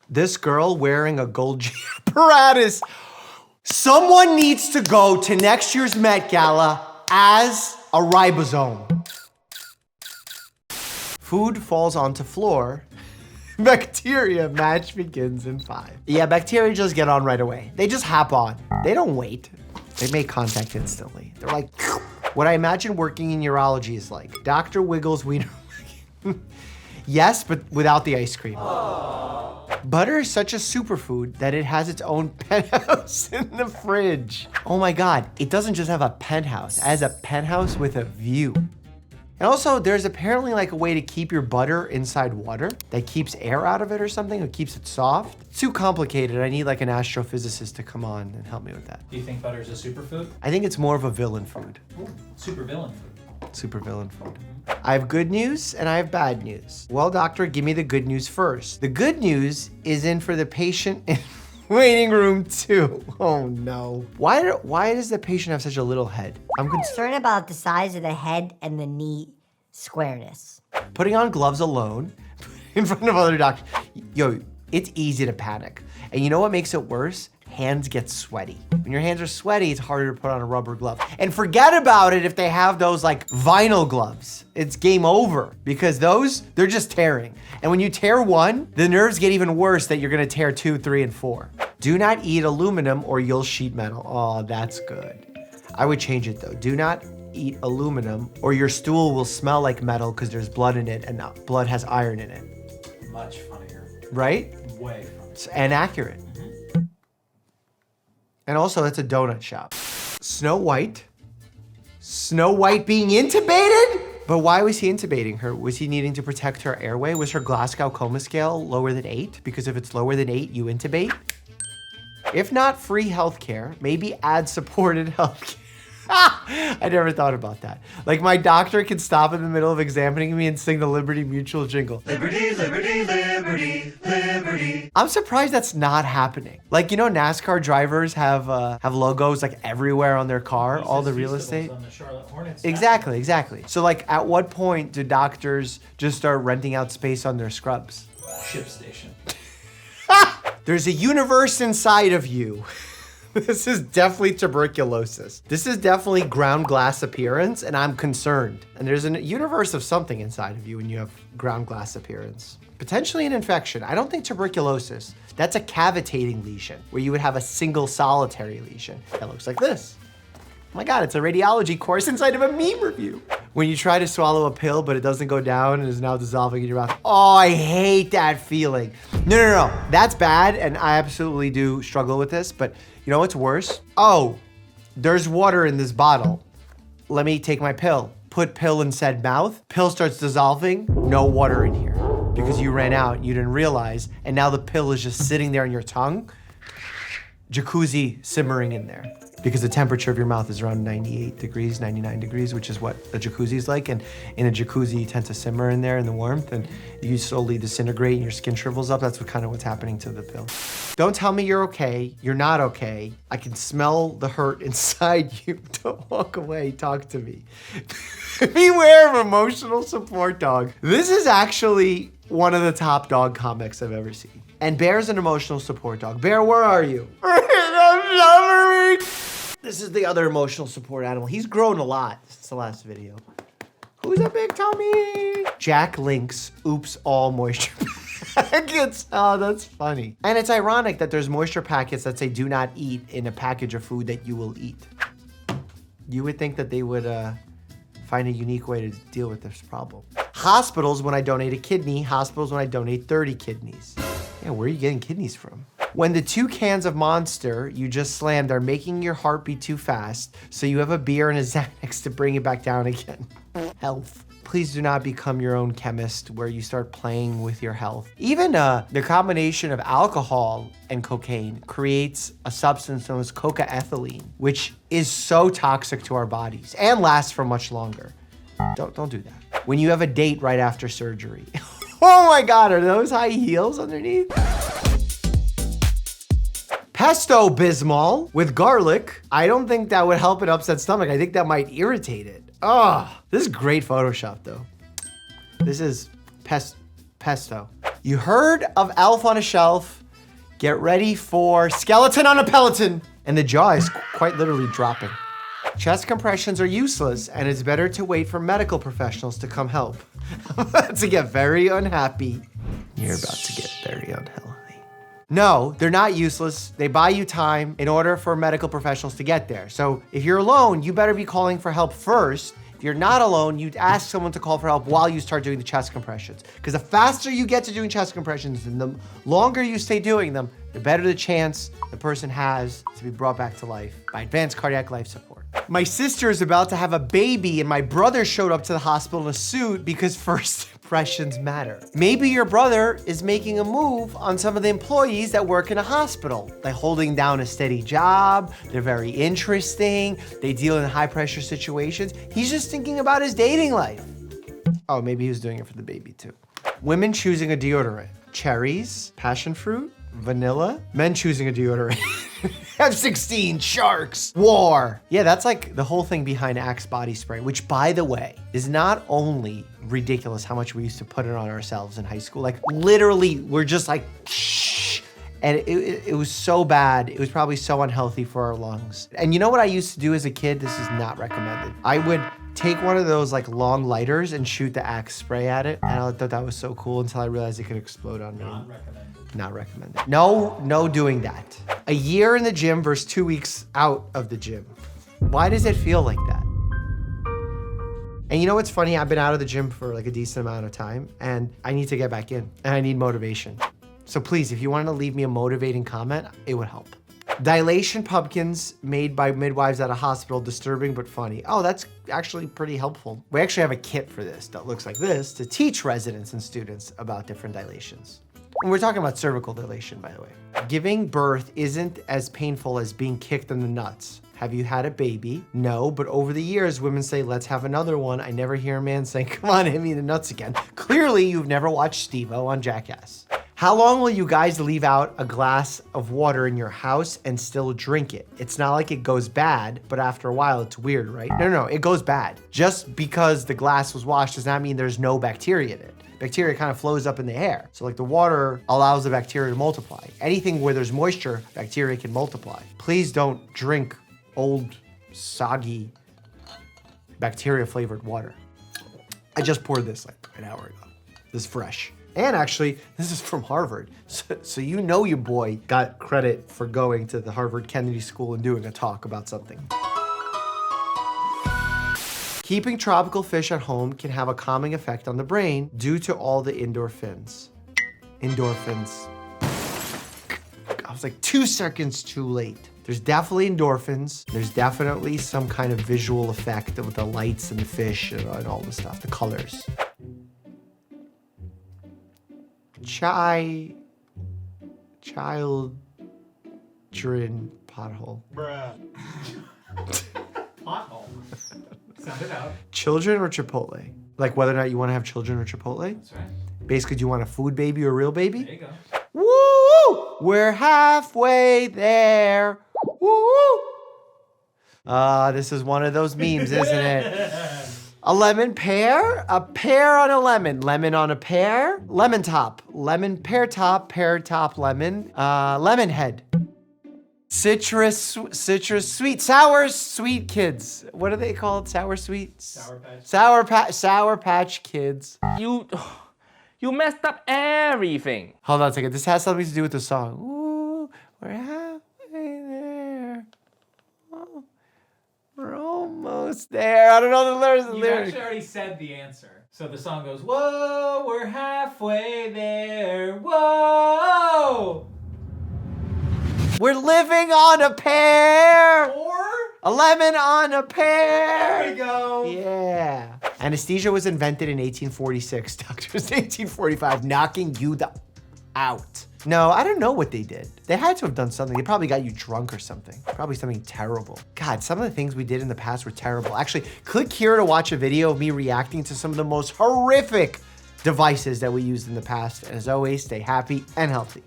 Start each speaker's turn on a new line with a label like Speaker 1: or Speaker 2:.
Speaker 1: This girl wearing a gold apparatus. Someone needs to go to next year's Met Gala as a ribosome. Food falls onto floor. Bacteria match begins in 5. Yeah, bacteria just get on right away. They just hop on. They don't wait. They make contact instantly. They're like, what I imagine working in urology is like. Dr. Wiggles wiener. Yes, but without the ice cream. Aww. Butter is such a superfood that it has its own penthouse in the fridge. Oh my God, it doesn't just have a penthouse, it has a penthouse with a view. And also, there's apparently like a way to keep your butter inside water that keeps air out of it or something, or keeps it soft. It's too complicated. I need like an astrophysicist to come on and help me with that.
Speaker 2: Do you think butter is a superfood?
Speaker 1: I think it's more of a villain food.
Speaker 2: Ooh, super villain food.
Speaker 1: Super villain food. I have good news and I have bad news. Well, doctor, give me the good news first. The good news is in for the patient in waiting room 2. Oh no. Why does the patient have such a little head?
Speaker 3: I'm concerned about the size of the head and the knee squareness.
Speaker 1: Putting on gloves alone in front of other doctors. Yo, it's easy to panic. And you know what makes it worse? Hands get sweaty. When your hands are sweaty, it's harder to put on a rubber glove. And forget about it if they have those like vinyl gloves. It's game over because those, they're just tearing. And when you tear one, the nerves get even worse that you're gonna tear 2, 3, and 4. Do not eat aluminum or you'll sheet metal. Oh, that's good. I would change it though. Do not eat aluminum or your stool will smell like metal because there's blood in it and blood has iron in it.
Speaker 2: Much funnier.
Speaker 1: Right?
Speaker 2: Way funnier.
Speaker 1: And accurate. And also, it's a donut shop. Snow White being intubated? But why was he intubating her? Was he needing to protect her airway? Was her Glasgow coma scale lower than 8? Because if it's lower than 8, you intubate? If not free healthcare, maybe ad-supported healthcare. I never thought about that. Like my doctor can stop in the middle of examining me and sing the Liberty Mutual jingle. Liberty, liberty, liberty, liberty. I'm surprised that's not happening. Like, you know, NASCAR drivers have logos like everywhere on their car, all the real estate.
Speaker 2: On the Charlotte Hornets.
Speaker 1: Exactly. So like at what point do doctors just start renting out space on their scrubs?
Speaker 2: Ship station.
Speaker 1: There's a universe inside of you. This is definitely tuberculosis. This is definitely ground glass appearance, and I'm concerned. And there's a universe of something inside of you when you have ground glass appearance. Potentially an infection. I don't think tuberculosis. That's a cavitating lesion, where you would have a single solitary lesion that looks like this. Oh my God, it's a radiology course inside of a meme review. When you try to swallow a pill, but it doesn't go down and is now dissolving in your mouth. Oh, I hate that feeling. No. That's bad, and I absolutely do struggle with this, but you know what's worse? Oh, there's water in this bottle. Let me take my pill. Put pill in said mouth. Pill starts dissolving. No water in here because you ran out, you didn't realize, and now the pill is just sitting there on your tongue. Jacuzzi simmering in there because the temperature of your mouth is around 98 degrees, 99 degrees, which is what a jacuzzi is like. And in a jacuzzi, you tend to simmer in there in the warmth and you slowly disintegrate and your skin shrivels up. That's what's happening to the pill. Don't tell me you're okay. You're not okay. I can smell the hurt inside you. Don't walk away. Talk to me. Beware of emotional support dog. This is actually one of the top dog comics I've ever seen. And Bear's an emotional support dog. Bear, where are you? This is the other emotional support animal. He's grown a lot since the last video. Who's a big tummy? Jack Link's Oops All Moisture Packets. Oh, that's funny. And it's ironic that there's moisture packets that say do not eat in a package of food that you will eat. You would think that they would find a unique way to deal with this problem. Hospitals when I donate a kidney, hospitals when I donate 30 kidneys. Yeah, where are you getting kidneys from? When the 2 cans of Monster you just slammed are making your heart beat too fast, so you have a beer and a Xanax to bring it back down again. Health. Please do not become your own chemist where you start playing with your health. Even the combination of alcohol and cocaine creates a substance known as cocaethylene, which is so toxic to our bodies and lasts for much longer. Don't do that. When you have a date right after surgery. Oh my God, are those high heels underneath? Pesto Bismol with garlic. I don't think that would help an upset stomach. I think that might irritate it. Oh, this is great Photoshop though. This is pesto. You heard of Elf on a Shelf? Get ready for skeleton on a Peloton. And the jaw is quite literally dropping. Chest compressions are useless, and it's better to wait for medical professionals to come help. I'm about to get very unhappy. You're about to get very unhealthy. No, they're not useless. They buy you time in order for medical professionals to get there. So if you're alone, you better be calling for help first. If you're not alone, you'd ask someone to call for help while you start doing the chest compressions. Because the faster you get to doing chest compressions and the longer you stay doing them, the better the chance the person has to be brought back to life by advanced cardiac life support. My sister is about to have a baby and my brother showed up to the hospital in a suit because first impressions matter. Maybe your brother is making a move on some of the employees that work in a hospital. They're holding down a steady job, they're very interesting, they deal in high pressure situations. He's just thinking about his dating life. Oh, maybe he was doing it for the baby too. Women choosing a deodorant. Cherries, passion fruit, vanilla. Men choosing a deodorant. F-16, sharks, war. Yeah, that's like the whole thing behind Axe body spray, which by the way, is not only ridiculous how much we used to put it on ourselves in high school. Like literally, we're just like, shh. And it was so bad. It was probably so unhealthy for our lungs. And you know what I used to do as a kid? This is not recommended. I would take one of those like long lighters and shoot the Axe spray at it. And I thought that was so cool until I realized it could explode on me.
Speaker 2: Not recommended.
Speaker 1: Not recommended. No doing that. A year in the gym versus 2 weeks out of the gym. Why does it feel like that? And you know what's funny? I've been out of the gym for like a decent amount of time and I need to get back in and I need motivation. So please, if you wanted to leave me a motivating comment, it would help. Dilation pumpkins made by midwives at a hospital, disturbing but funny. Oh, that's actually pretty helpful. We actually have a kit for this that looks like this to teach residents and students about different dilations. And we're talking about cervical dilation, by the way. Giving birth isn't as painful as being kicked in the nuts. Have you had a baby? No, but over the years, women say, let's have another one. I never hear a man saying, come on, hit me in the nuts again. Clearly, you've never watched Steve-O on Jackass. How long will you guys leave out a glass of water in your house and still drink it? It's not like it goes bad, but after a while, it's weird, right? No, it goes bad. Just because the glass was washed does not mean there's no bacteria in it. Bacteria kind of flows up in the air. So like the water allows the bacteria to multiply. Anything where there's moisture, bacteria can multiply. Please don't drink old, soggy, bacteria-flavored water. I just poured this like an hour ago. This is fresh. And actually, this is from Harvard. So you know your boy got credit for going to the Harvard Kennedy School and doing a talk about something. Keeping tropical fish at home can have a calming effect on the brain due to all the endorphins. Endorphins. I was like 2 seconds too late. There's definitely endorphins. There's definitely some kind of visual effect with the lights and the fish and all the stuff, the colors. Children pothole.
Speaker 2: Bruh. Pothole. Sound it out.
Speaker 1: Children or Chipotle? Like whether or not you want to have children or Chipotle?
Speaker 2: That's right.
Speaker 1: Basically, do you want a food baby or a real baby?
Speaker 2: There you go.
Speaker 1: Woo! We're halfway there. Woo! This is one of those memes, isn't it? A lemon pear, a pear on a lemon, lemon on a pear, lemon top, lemon pear top lemon, lemon head. Citrus sweet, sour sweet kids. What are they called? Sour sweets? Sour Patch Kids.
Speaker 4: You messed up everything.
Speaker 1: Hold on a second. This has something to do with the song. Ooh, we're halfway there. Oh, we're almost there. I don't know the lyrics.
Speaker 2: You actually already said the answer. So the song goes, whoa, we're halfway there. Whoa!
Speaker 1: We're living on a pear.
Speaker 2: Or?
Speaker 1: A lemon on a pear.
Speaker 2: There we go.
Speaker 1: Yeah. Anesthesia was invented in 1846. Doctors in 1845, knocking you out. No, I don't know what they did. They had to have done something. They probably got you drunk or something. Probably something terrible. God, some of the things we did in the past were terrible. Actually, click here to watch a video of me reacting to some of the most horrific devices that we used in the past. And as always, stay happy and healthy.